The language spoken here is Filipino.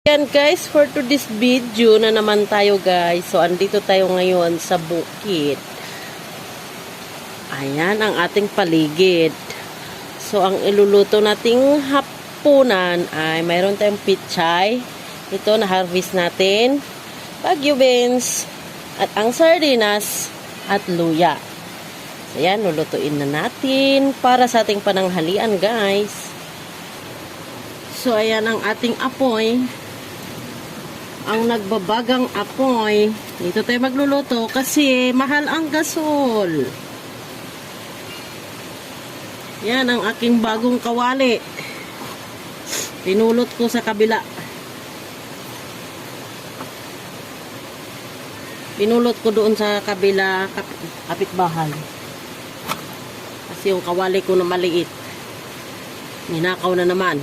Yan guys, for today's video na naman tayo guys. So, andito tayo ngayon sa bukid. Ayan ang ating paligid. So, ang iluluto nating hapunan ay mayroon tayong pichay. Ito na harvest natin. Baguio beans. At ang sardinas at luya. So, ayan, lulutuin na natin para sa ating pananghalian guys. So, ayan ang ating apoy. Ang nagbabagang apoy. Dito tayo magluluto kasi mahal ang gasol. Yan ang aking bagong kawali. Pinulot ko sa kabila. Pinulot ko doon sa kabila kapitbahay. Kasi yung kawali ko na maliit. Ninakaw na naman.